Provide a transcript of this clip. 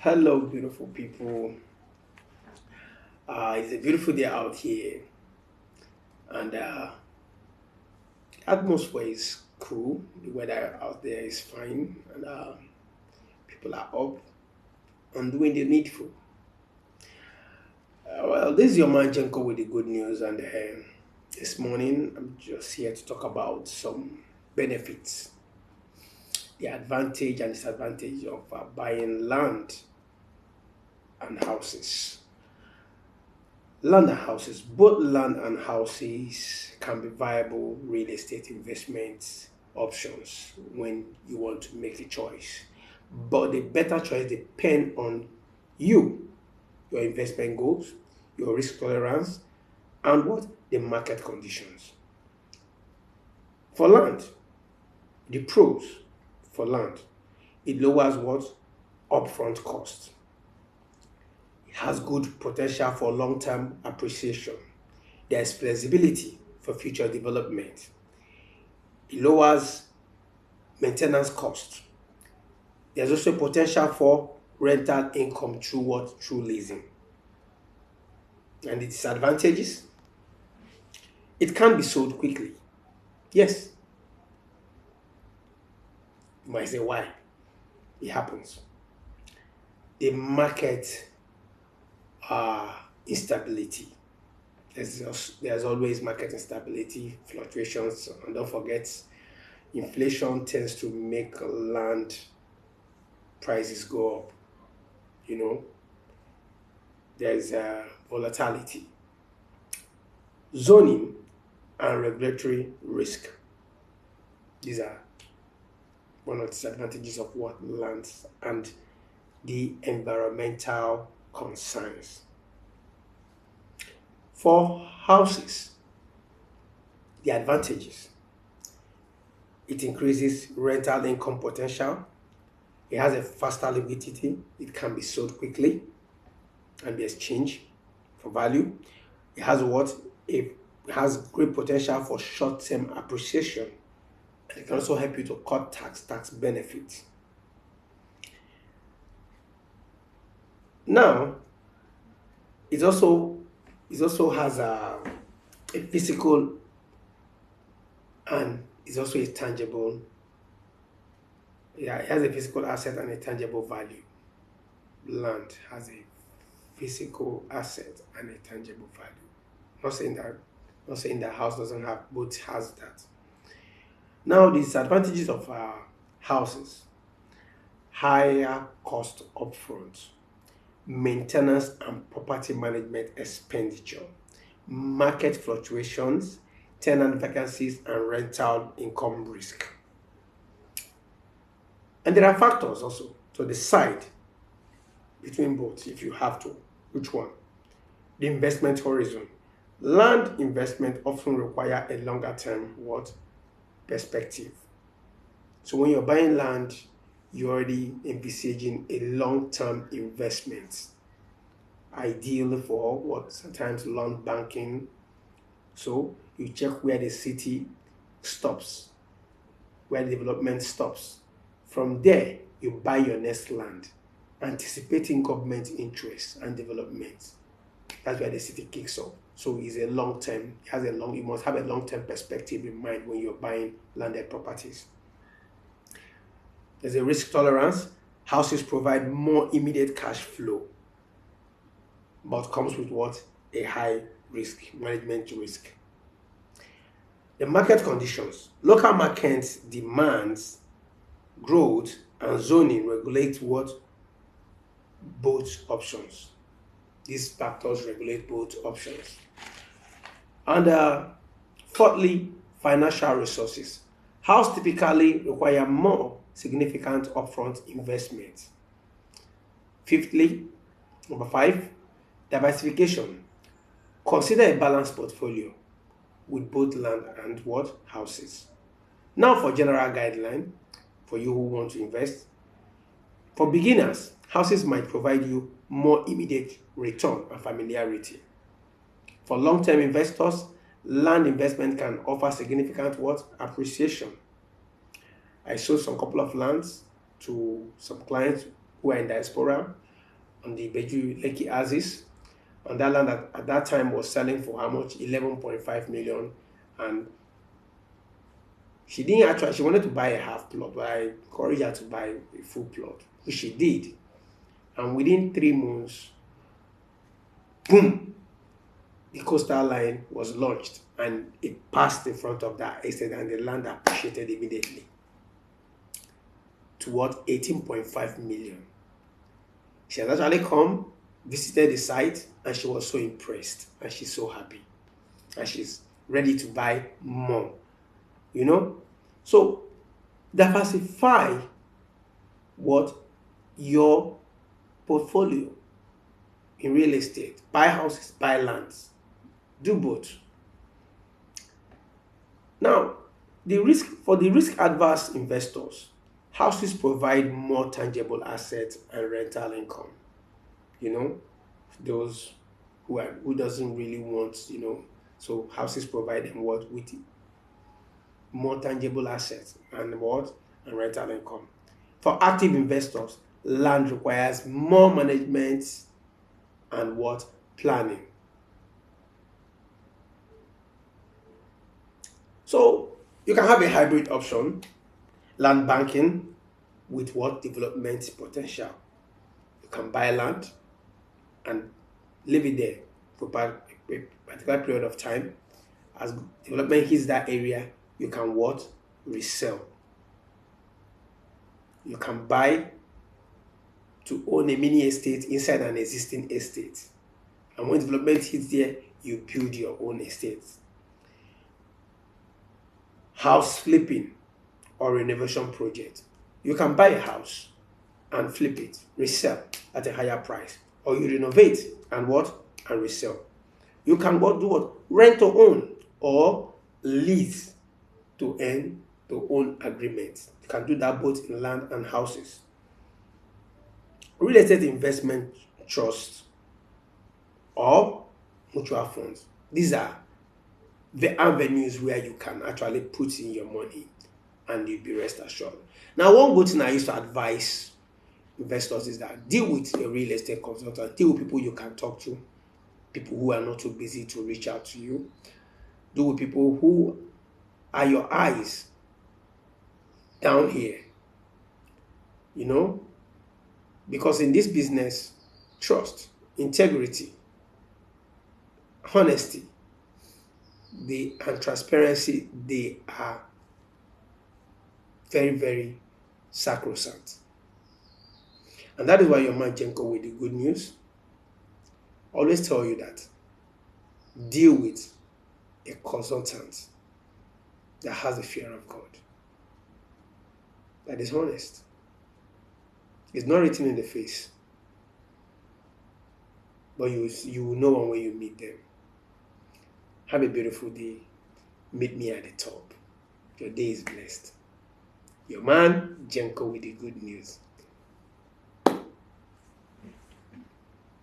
Hello, beautiful people. It's a beautiful day out here, and the atmosphere is cool. The weather out there is fine, and people are up and doing the needful. This is your man Jenko with the good news, and this morning I'm just here to talk about some benefits, the advantage and disadvantage of buying land and houses. Land and houses, both land and houses can be viable real estate investment options when you want to make the choice. But the better choice depend on you, your investment goals, your risk tolerance, and what the market conditions. For land, the pros for land, it lowers what upfront cost. It has good potential for long-term appreciation. There's flexibility for future development. It lowers maintenance cost. There's also potential for rental income through what? Through leasing. And the disadvantages, it can be sold quickly. Yes, you might say why. It happens. The market instability. There's always market instability, fluctuations, and don't forget, inflation tends to make land prices go up. You know, there's volatility, zoning, and regulatory risk. These are one of the disadvantages of what lands and the environmental concerns. For houses, the advantages, it increases rental income potential. It has a faster liquidity. It can be sold quickly and be exchanged for value. It has what? It has great potential for short-term appreciation. And it can also help you to cut tax benefits. Now, it also it also has a physical and it's also a tangible. Yeah, it has a physical asset and a tangible value. Land has a physical asset and a tangible value. Not saying that not saying that house doesn't have, both has that. Now the disadvantages of houses: higher cost upfront, maintenance and property management expenditure, market fluctuations, tenant vacancies, and rental income risk. And there are factors also to decide between both if you have to. Which one? The investment horizon. Land investment often require a longer term what perspective. So when you're buying land, you're already envisaging a long-term investment, ideal for what sometimes land banking. So you check where the city stops, where the development stops. From there, you buy your next land, anticipating government interest and development. That's where the city kicks off. So it's a long term, it has a long, you must have a long-term perspective in mind when you're buying landed properties. There's a risk tolerance. Houses provide more immediate cash flow, but comes with what? A high risk, management risk. The market conditions. Local market demands, growth, and zoning regulate what? Both options. These factors regulate both options. And fourthly, financial resources. House typically require more significant upfront investment. Fifthly, number five, diversification. Consider a balanced portfolio with both land and what? Houses. Now for general guideline for you who want to invest. For beginners, houses might provide you more immediate return and familiarity. For long-term investors, land investment can offer significant what? Appreciation. I sold some couple of lands to some clients who are in diaspora. on the Beju Lekki Axis. On that land at that time was selling for how much? 11.5 million. And she didn't actually, she wanted to buy a half plot, but I encouraged her to buy a full plot, which she did. And within 3 months, boom, the coastal line was launched and it passed in front of that estate, and the land appreciated immediately to what? 18.5 million. She has actually come, visited the site, and she was so impressed and she's so happy and she's ready to buy more. You know, so diversify what? Your portfolio in real estate. Buy houses, buy lands, do both. Now, the risk adverse investors, houses provide more tangible assets and rental income. You know, those who doesn't really want, so houses provide them what? With more tangible assets and what? And rental income. For active investors, land requires more management and what? Planning. So you can have a hybrid option, land banking with what? Development potential. You can buy land and leave it there for a particular period of time. As development hits that area, you can what? Resell. You can buy to own a mini estate inside an existing estate. And when development hits there, you build your own estate. House flipping or renovation project. You can buy a house and flip it, resell at a higher price. Or you renovate and what? And resell. You can what? Do what? Rent to own or lease to own agreements. You can do that both in land and houses. Real estate investment trusts or mutual funds. These are the avenues where you can actually put in your money and you'll be rest assured. Now, one good thing I used to advise investors is that deal with a real estate consultant, deal with people you can talk to, people who are not too busy to reach out to you, deal with people who are your eyes down here, because in this business, trust, integrity, honesty, and transparency, they are very, very sacrosanct. And that is why your man Jenko with the good news always tell you that deal with a consultant that has the fear of God, that is honest. It's not written in the face, but you will know when you meet them. Have a beautiful day. Meet me at the top. Your day is blessed. Your man Jenko with the good news.